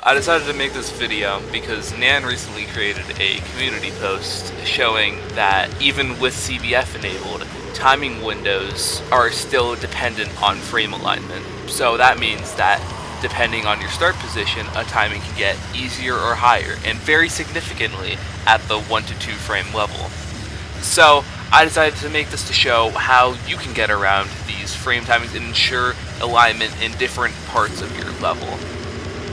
I decided to make this video because Nan recently created a community post showing that even with CBF enabled, timing windows are still dependent on frame alignment. So that means that depending on your start position, a timing can get easier or higher, and very significantly at the 1 to 2 frame level. So I decided to make this to show how you can get around these frame timings and ensure alignment in different parts of your level.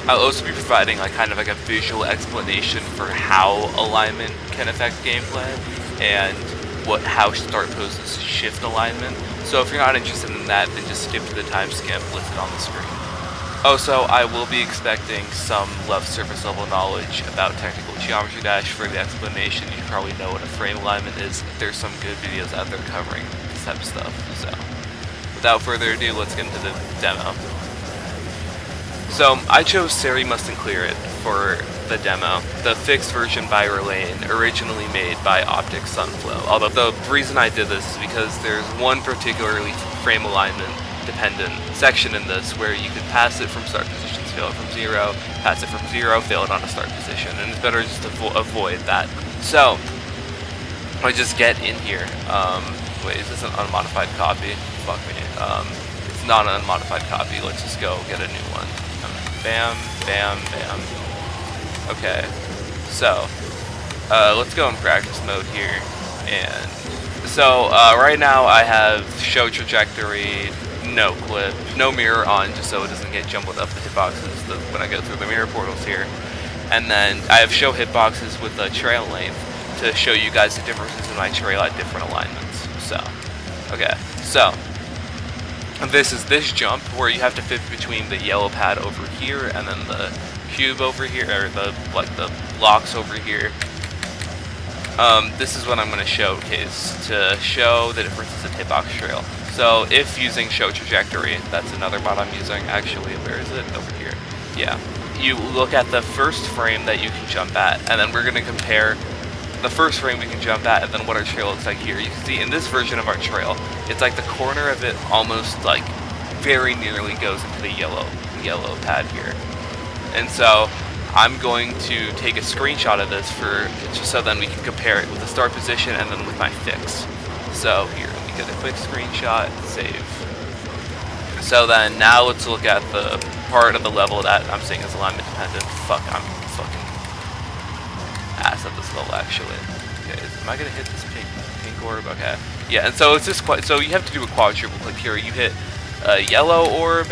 I'll also be providing kind of a visual explanation for how alignment can affect gameplay and how StartPos shift alignment. So if you're not interested in that, then just skip to the timestamp listed on the screen. Also, I will be expecting some left surface level knowledge about technical geometry dash for the explanation. You probably know what a frame alignment is. There's some good videos out there covering this type of stuff. So without further ado, let's get into the demo. So I chose Seri Must and Clear It for the demo, the fixed version by Relane, originally made by Optic Sunflow. Although the reason I did this is because there's one particularly frame alignment dependent section in this where you could pass it from start positions, fail it from 0, pass it from 0, fail it on a start position, and it's better just to avoid that. So I just get in here. Wait, is this an unmodified copy? Fuck me. It's not an unmodified copy. Let's just go get a new one. Bam, bam, bam. Okay, so let's go in practice mode here. And so right now I have show trajectory, no clip, no mirror on, just so it doesn't get jumbled up the hitboxes when I go through the mirror portals here. And then I have show hitboxes with the trail length to show you guys the differences in my trail at different alignments. So, okay, so this is this jump where you have to fit between the yellow pad over here and then the cube over here, or the blocks over here. This is what I'm going to showcase to show the differences in hitbox trail. So if using show trajectory, that's another mod I'm using. Actually, where is it? Over here. Yeah. You look at the first frame that you can jump at, and then we're going to compare the first frame we can jump at and then what our trail looks like here. You can see in this version of our trail, it's like the corner of it almost very nearly goes into the yellow pad here. And so I'm going to take a screenshot of this just so then we can compare it with the start position and then with my fix. So here, let me get a quick screenshot, save. So then now let's look at the part of the level that I'm saying is alignment dependent. Fuck, I'm fucking ass at this level actually. Okay, am I gonna hit this pink orb? Okay. Yeah, and so it's just so you have to do a quadruple click here. You hit a yellow orb,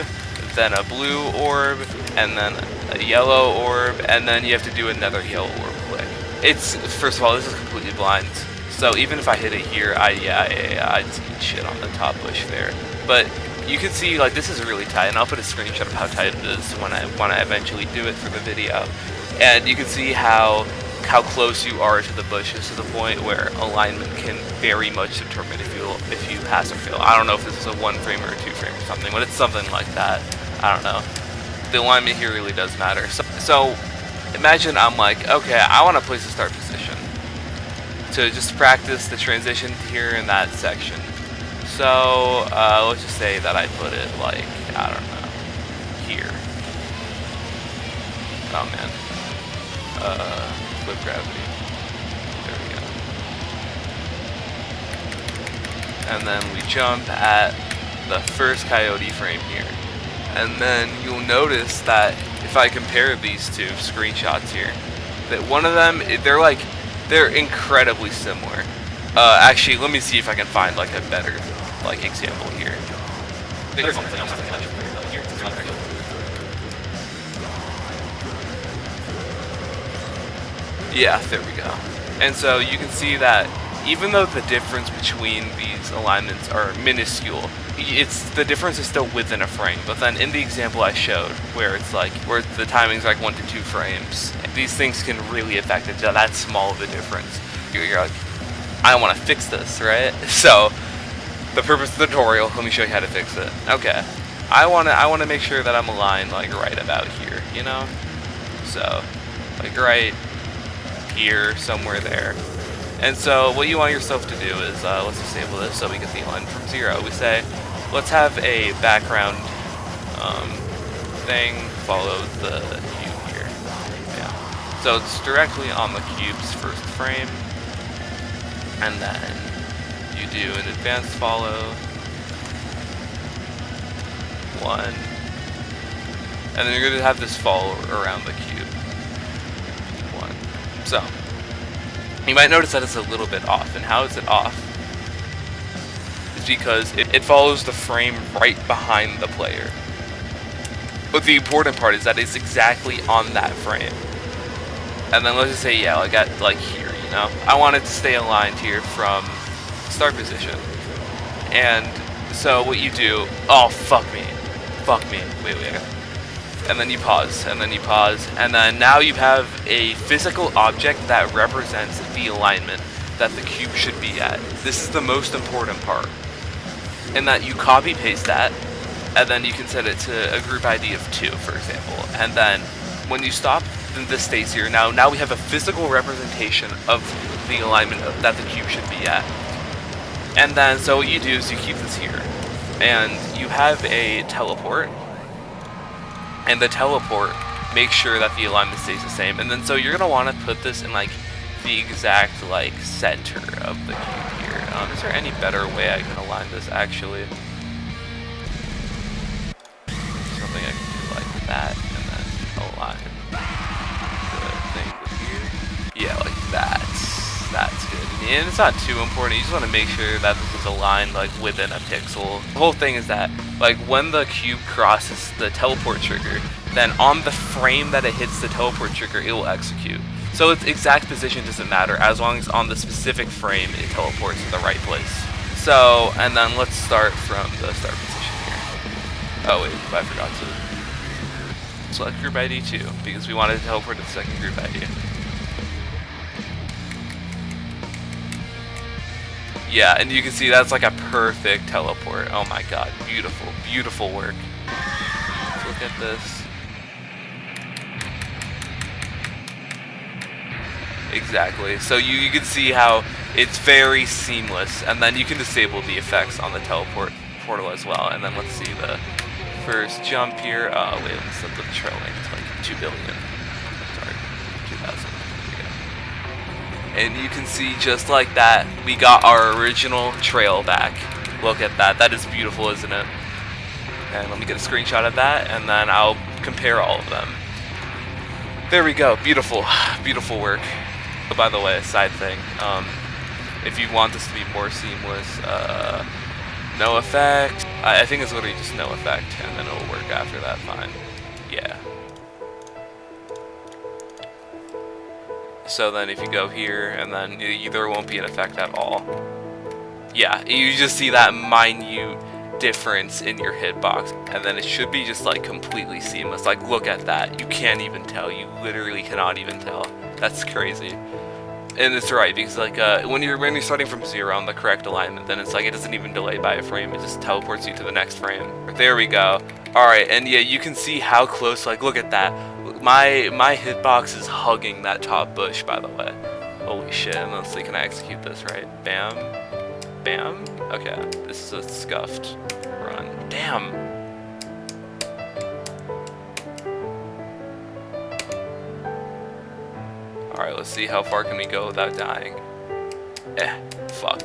then a blue orb, and then a yellow orb, and then you have to do another yellow orb click. It's, first of all, this is completely blind. So even if I hit it here, I just eat shit on the top bush there. But you can see this is really tight, and I'll put a screenshot of how tight it is when I eventually do it for the video. And you can see how close you are to the bushes to the point where alignment can very much determine if you pass or fail. I don't know if this is a 1 frame or a 2 frame or something, but it's something like that. I don't know. The alignment here really does matter. So imagine I'm okay, I want to place a start position to just practice the transition here in that section. So let's just say that I put it I don't know, here. Oh man. Flip gravity. There we go. And then we jump at the first coyote frame here. And then you'll notice that if I compare these two screenshots here, that one of them, they're incredibly similar. Actually, let me see if I can find a better example here. Yeah, there we go. And so you can see that even though the difference between these alignments are minuscule, the difference is still within a frame. But then in the example I showed, where it's where the timing's 1 to 2 frames, these things can really affect it. That small of a difference. You're I want to fix this, right? So the purpose of the tutorial, let me show you how to fix it. Okay, I want to make sure that I'm aligned right about here, you know. So right here, somewhere there. And so what you want yourself to do is, let's disable this so we get the align from 0. We say, let's have a background thing follow the hue here. So it's directly on the cube's first frame, and then you do an advanced follow, 1, and then you're going to have this follow around the cube, 1. So you might notice that it's a little bit off, and how is it off? It's because it follows the frame right behind the player. But the important part is that it's exactly on that frame. And then let's just say, yeah, like at like here, you know, I want it to stay aligned here from start position. And so what you do, oh fuck me, wait, and then you pause, and then you pause, and then now you have a physical object that represents the alignment that the cube should be at. This is the most important part, in that you copy paste that, and then you can set it to a group ID of 2, for example, and then when you stop, then this stays here. Now we have a physical representation of the alignment that the cube should be at. And then, so what you do is you keep this here, and you have a teleport, and the teleport makes sure that the alignment stays the same. And then, so you're gonna want to put this in like the exact like center of the cube here. Is there any better way I can align this actually? Something I can do like that, and then align the thing with here. Yeah, like that. That's good. And it's not too important. You just want to make sure that this is aligned like within a pixel. The whole thing is that like when the cube crosses the teleport trigger, then on the frame that it hits the teleport trigger, it will execute. So its exact position doesn't matter as long as on the specific frame it teleports to the right place. So, and then let's start from the start position here. Oh wait, I forgot to select group ID 2 because we wanted to teleport to the second group ID. Yeah, and you can see that's like a perfect teleport. Oh my god, beautiful, beautiful work. Let's look at this. Exactly. So you can see how it's very seamless, and then you can disable the effects on the teleport portal as well. And then let's see the first jump here. Oh wait, let's set the trail length to like 2 billion. Sorry, 2,000. And you can see just like that, we got our original trail back. Look at that. That is beautiful, isn't it? And let me get a screenshot of that, and then I'll compare all of them. There we go. Beautiful. Beautiful work. Oh, by the way, a side thing. If you want this to be more seamless, no effect. I think it's literally just no effect, and then it'll work after that fine. Yeah. So then if you go here, and then there won't be an effect at all. Yeah, you just see that minute difference in your hitbox, and then it should be just like completely seamless. Like, look at that. You can't even tell. You literally cannot even tell. That's crazy. And it's right, because like when you're starting from 0 on the correct alignment, then it's like it doesn't even delay by a frame. It just teleports you to the next frame. There we go. Alright, and yeah, you can see how close, like, look at that. My hitbox is hugging that top bush, by the way. Holy shit, and let's see, can I execute this right? Bam. Bam. Okay, this is a scuffed run. Damn. Alright, let's see how far can we go without dying. Fuck.